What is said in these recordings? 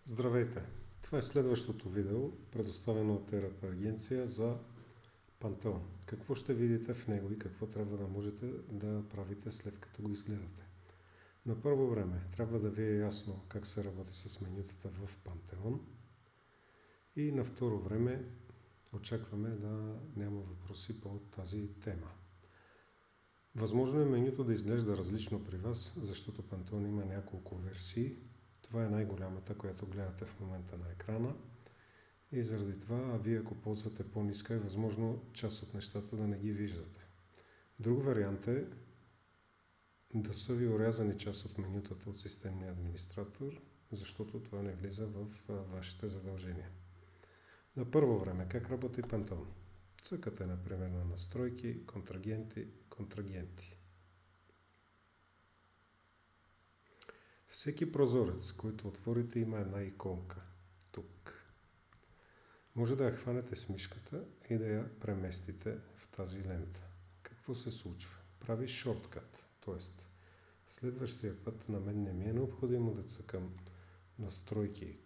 Здравейте! Това е следващото видео, предоставено от ЕРП агенция за Пантеон. Какво ще видите в него и какво трябва да можете да правите след като го изгледате. На първо време трябва да ви е ясно как се работи с менютата в Пантеон. И на второ време очакваме да няма въпроси по тази тема. Възможно е менюто да изглежда различно при вас, защото Пантеон има няколко версии. Това е най-голямата, която гледате в момента на екрана. И заради това, вие ако ползвате по-ниска, е възможно част от нещата да не ги виждате. Друг вариант е да са ви орязани част от менютата от системния администратор, защото това не влиза в вашите задължения. На първо време, как работи Пантеон? Цъкате, например, на настройки, контрагенти. Всеки прозорец, който отворите, има една иконка тук. Може да я хванете с мишката и да я преместите в тази лента. Какво се случва? Прави шорткът, т.е. следващия път на мен не ми е необходимо да цъкам настройки,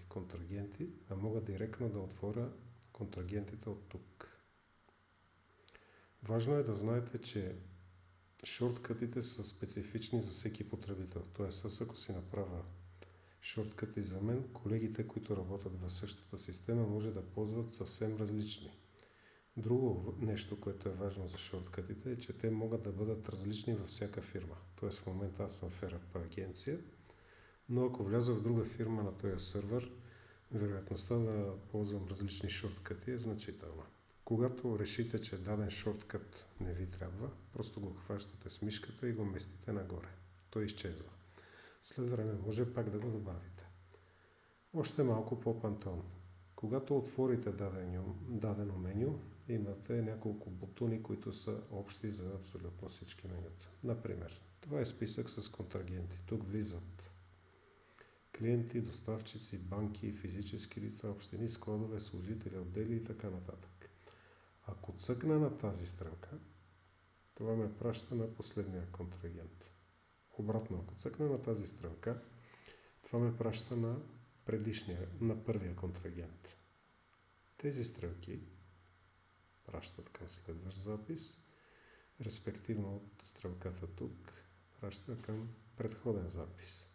контрагенти, а мога директно да отворя контрагентите от тук. Важно е да знаете, че шорткътите са специфични за всеки потребител. Т.е. ако си направя шорткъти за мен, колегите, които работят в същата система, може да ползват съвсем различни. Друго нещо, което е важно за шорткътите, е, че те могат да бъдат различни във всяка фирма. Т.е. в момента аз съм в ЕРП агенция, но ако вляза в друга фирма на този сървър, вероятността да ползвам различни шорткъти е значителна. Когато решите, че даден шорткът не ви трябва, просто го хващате с мишката и го местите нагоре. Той изчезва. След време може пак да го добавите. Още малко по Пантеон. Когато отворите дадено меню, имате няколко бутони, които са общи за абсолютно всички менюта. Например, това е списък с контрагенти. Тук влизат клиенти, доставчици, банки, физически лица, общини, складове, служители, отдели и така нататък. Ако цъкна на тази стрелка, това ме праща на последния контрагент. Обратно, ако цъкна на тази стрелка, това ме праща на първия контрагент. Тези стрелки пращат към следващ запис, респективно от стрелката тук праща към предходен запис.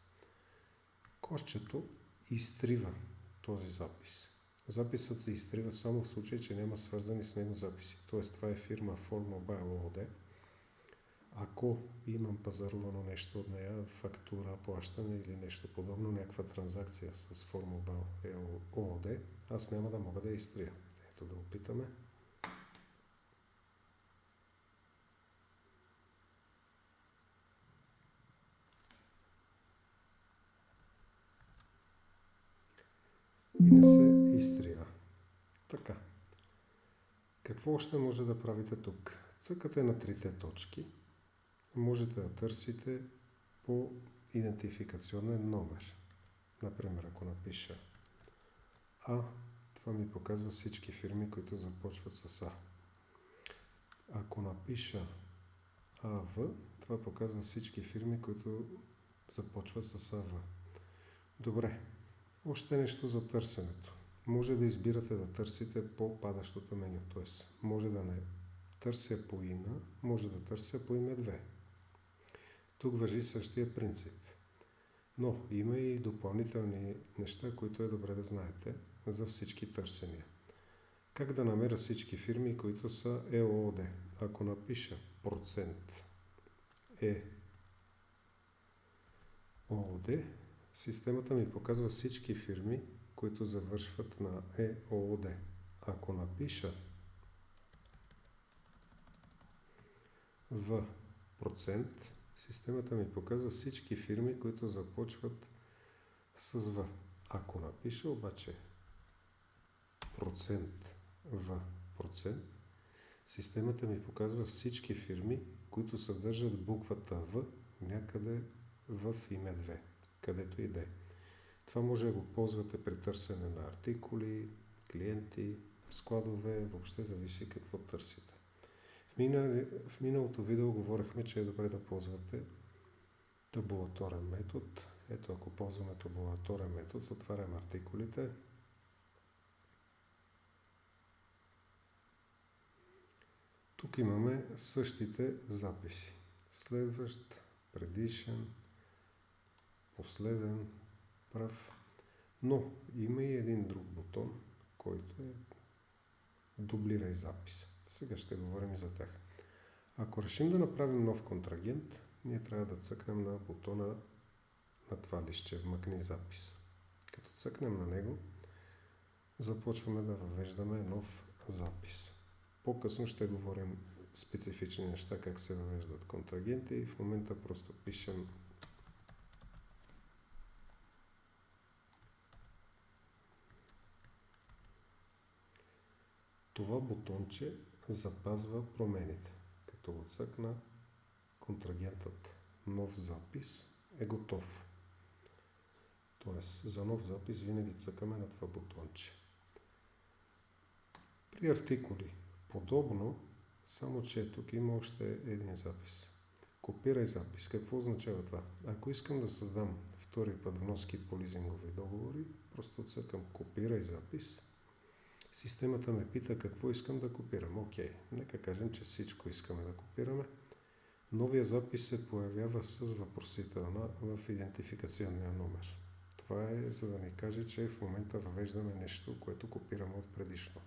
Кошчето изтрива този запис. Записът се изтрива само в случай, че няма свързани с него записи. Т.е. това е фирма ForMobile ООД. Ако имам пазарувано нещо от нея, фактура, плащане или нещо подобно, някаква транзакция с ForMobile ООД, аз няма да мога да я изтрия. Ето да опитаме. И не се изтрия. Така. Какво още може да правите тук? Цъкате на трите точки. Можете да търсите по идентификационен номер. Например, ако напиша А, това ми показва всички фирми, които започват с А. Ако напиша АВ, това показва всички фирми, които започват с АВ. Добре. Още нещо за търсенето. Може да избирате да търсите по падащото меню. Т.е. може да не търся по име, може да търся по име 2. Тук важи същия принцип. Но има и допълнителни неща, които е добре да знаете за всички търсения. Как да намеря всички фирми, които са ЕООД? Ако напиша процент ЕООД, системата ми показва всички фирми, които завършват на ЕООД. Ако напиша в процент, системата ми показва всички фирми, които започват с В. Ако напиша обаче процент в процент, системата ми показва всички фирми, които съдържат буквата В някъде в име 2, където и да е. Това може да го ползвате при търсене на артикули, клиенти, складове, въобще зависи какво търсите. В миналото видео говорихме, че е добре да ползвате табулаторен метод. Ето, ако ползваме табулаторен метод, отварям артикулите. Тук имаме същите записи. Следващ, предишен, последен, прав. Но има и един друг бутон, който е дублирай запис. Сега ще говорим и за тях. Ако решим да направим нов контрагент, ние трябва да цъкнем на бутона на това листче вмъкни запис. Като цъкнем на него, започваме да въвеждаме нов запис. По-късно ще говорим специфични неща, как се въвеждат контрагенти и в момента просто пишем това бутонче запазва промените. Като го цъкна, контрагентът нов запис е готов. Тоест, за нов запис винаги цъкаме на това бутонче. При артикули подобно, само че тук има още един запис. Копирай запис. Какво означава това? Ако искам да създам втори път вноски по лизингови договори, просто цъкам копирай запис. Системата ме пита какво искам да копирам. Окей, нека кажем, че всичко искаме да копираме. Новия запис се появява с въпросителна в идентификационния номер. Това е за да ни каже, че в момента въвеждаме нещо, което копираме от предишно.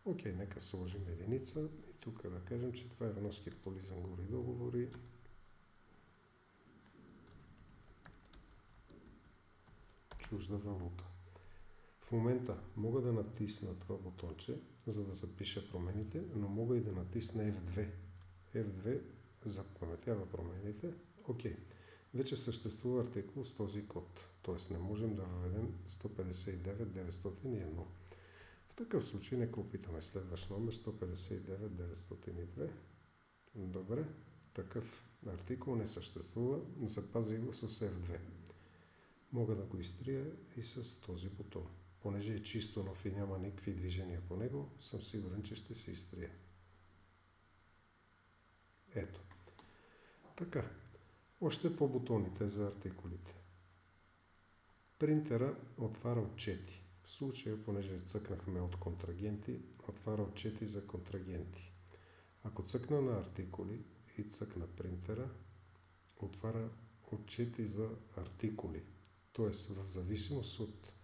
Окей, нека сложим единица и тук да кажем, че това е вноски по лизингови договори. Чужда валута. В момента мога да натисна това бутонче, за да запиша промените, но мога и да натисна F2. F2 запаметява промените. Окей. Вече съществува артикул с този код, т.е. не можем да въведем 159.901. В такъв случай нека опитаме следващ номер 159.902. Добре, такъв артикул не съществува, запази го с F2. Мога да го изтрия и с този бутон. Понеже е чисто нов и няма никакви движения по него, съм сигурен, че ще се изтрие. Ето. Така. Още по бутоните за артикулите. Принтера отваря отчети. В случая, понеже цъкнахме от контрагенти, отваря отчети за контрагенти. Ако цъкна на артикули и цъкна принтера, отваря отчети за артикули. Тоест, в зависимост от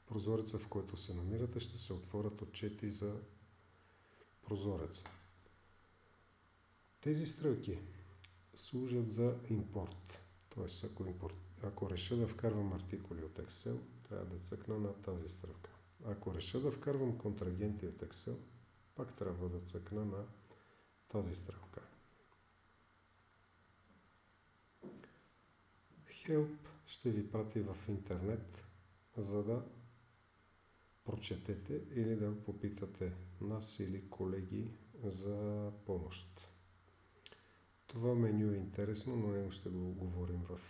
прозореца, в който се намирате, ще се отворят отчети за прозореца. Тези стрелки служат за импорт. Тоест, ако реша да вкарвам артикули от Excel, трябва да цъкна на тази стрелка. Ако реша да вкарвам контрагенти от Excel, пак трябва да цъкна на тази стрелка. Help ще ви прати в интернет, за да прочетете или да попитате нас или колеги за помощ. Това меню е интересно, но него ще го говорим в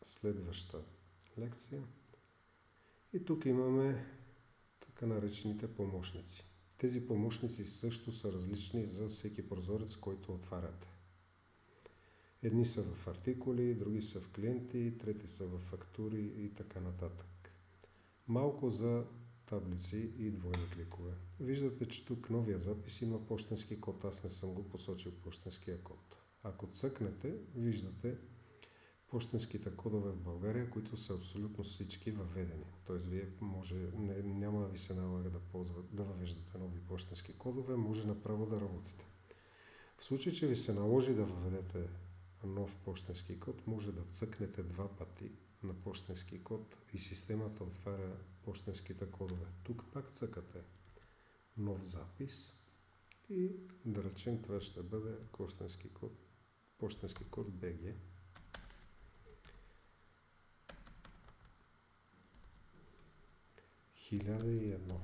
следваща лекция. И тук имаме така наречените помощници. Тези помощници също са различни за всеки прозорец, който отваряте. Едни са в артикули, други са в клиенти, трети са в фактури и така нататък. Малко за таблици и двойни кликове. Виждате, че тук новия запис има пощенски код. Аз не съм го посочил пощенския код. Ако цъкнете, виждате пощенските кодове в България, които са абсолютно всички въведени. Тоест, вие няма да ви се налага да въвеждате нови пощенски кодове, може направо да работите. В случай, че ви се наложи да въведете нов пощенски код, може да цъкнете два пъти на пощенски код и системата отваря пощенските кодове. Тук пак цъкате нов запис и да речем това ще бъде пощенски код BG. (1001).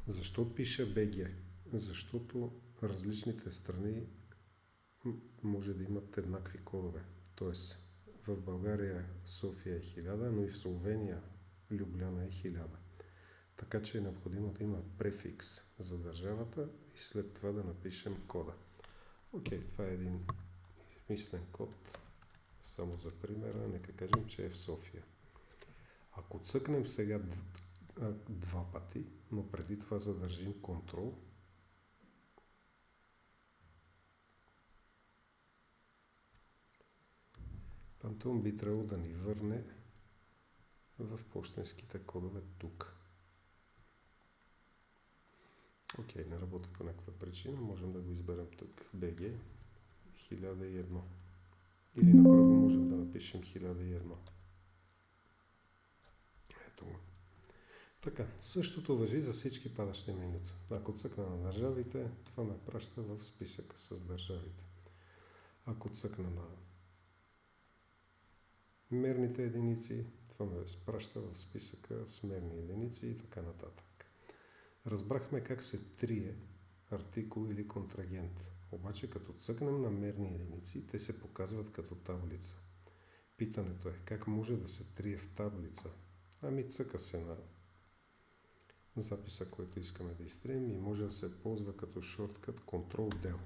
Защо пише BG? Защото различните страни може да имат еднакви кодове. Тоест, в България София е 1000, но и в Словения Любляна е 1000. Така че е необходимо да има префикс за държавата и след това да напишем кода. Окей, това е един измислен код. Само за примера, нека кажем, че е в София. Ако цъкнем сега два пъти, но преди това задържим Ctrl, Phantom би трябвало да ни върне в пощенските кодове тук. Окей, не работи по някаква причина, можем да го изберем тук. BG 1001. Или направо можем да напишем 1001. Ето го. Така, същото важи за всички падащи менюта. Ако цъкна на държавите, това ме праща в списъка с държавите. Ако цъкна на мерните единици, това ме праща в списъка с мерни единици и така нататък. Разбрахме как се трие артикул или контрагент. Обаче като цъкнем на мерни единици, те се показват като таблица. Питането е как може да се трие в таблица? Ами цъка се на записа, който искаме да изтрием и може да се ползва като шорткът Ctrl-Del.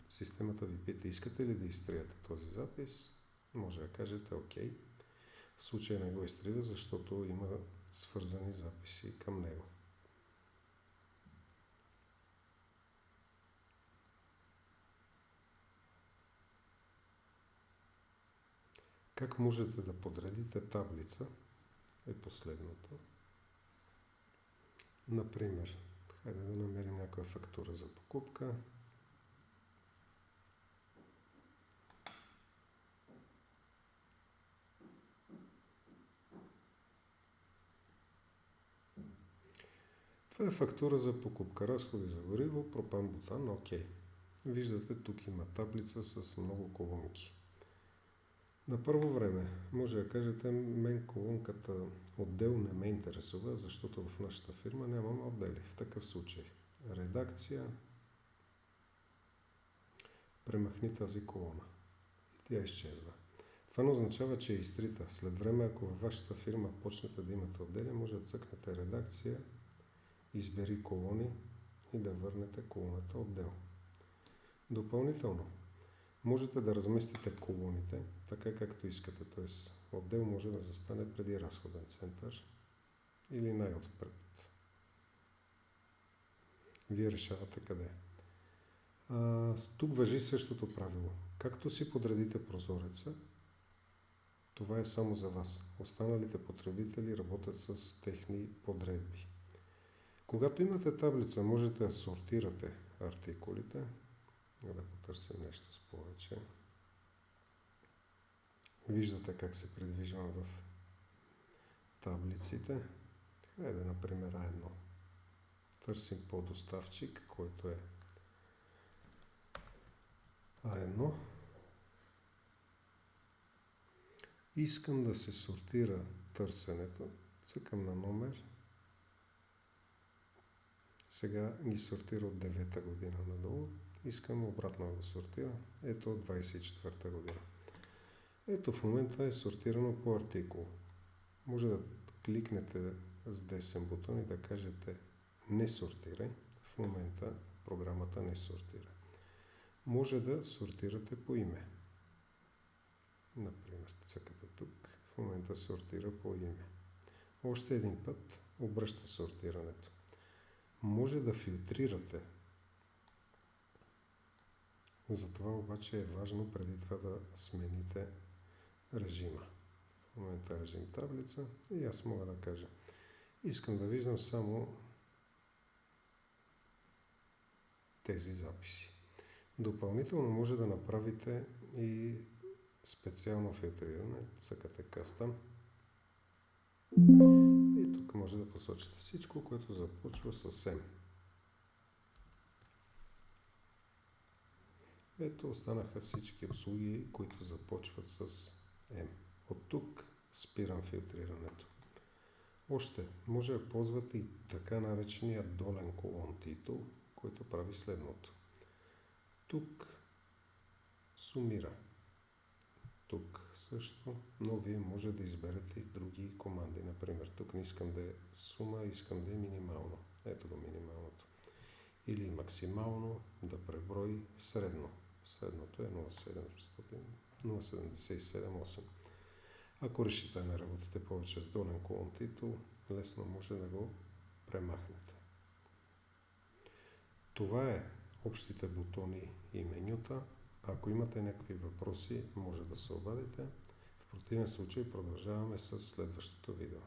Системата ви пита, искате ли да изтриете този запис? Може да кажете ОК. В случая не го изтрива, защото има свързани записи към него. Как можете да подредите таблица е последното. Например, хайде да намерим някоя фактура за покупка. Това е фактура за покупка, разходи за гориво, пропан-бутан, ОК. Виждате, тук има таблица с много колонки. На първо време може да кажете, мен колонката отдел не ме интересува, защото в нашата фирма нямаме отдели. В такъв случай редакция, премахни тази колона и тя изчезва. Това не означава, че е изтрита. След време, ако във вашата фирма почнете да имате отдели, може да цъкнете редакция, избери колони и да върнете колоната отдел. Допълнително, можете да разместите колоните така както искате, т.е. отдел може да застане преди разходен център или най-отпред. Вие решавате къде. Тук важи същото правило. Както си подредите прозореца, това е само за вас. Останалите потребители работят с техни подредби. Когато имате таблица, можете да сортирате артикулите. Да потърсим нещо с повече. Виждате как се придвижвам в таблиците. Хайде, например, A1. Търсим подоставчик, който е A1. Искам да се сортира търсенето. Цъкам на номер. Сега ги сортира от 9-та година надолу. Искам обратно да го сортира. Ето от 24-та година. Ето в момента е сортирано по артикул. Може да кликнете с десен бутон и да кажете не сортирай. В момента програмата не сортира. Може да сортирате по име. Например, цъкате тук. В момента сортира по име. Още един път обръща сортирането. Може да филтрирате. Затова обаче е важно преди това да смените режима. В момента режим таблица и аз мога да кажа. Искам да виждам само тези записи. Допълнително може да направите и специално филтриране. Цъкате Custom. И тук може да посочите всичко, което започва с M. Ето останаха всички услуги, които започват с M. От тук спирам филтрирането. Още може да ползвате и така наречения долен колон титул, който прави следното. Тук сумира. Тук също, но вие може да изберете и други команди. Например, тук не искам да е сума, искам да е минимално. Ето го минималното. Или максимално да преброи средно. Средното е 0,77,8. Ако решите да не работите повече с долен колон титул, лесно може да го премахнете. Това е общите бутони и менюта. Ако имате някакви въпроси, може да се обадите. В противен случай продължаваме с следващото видео.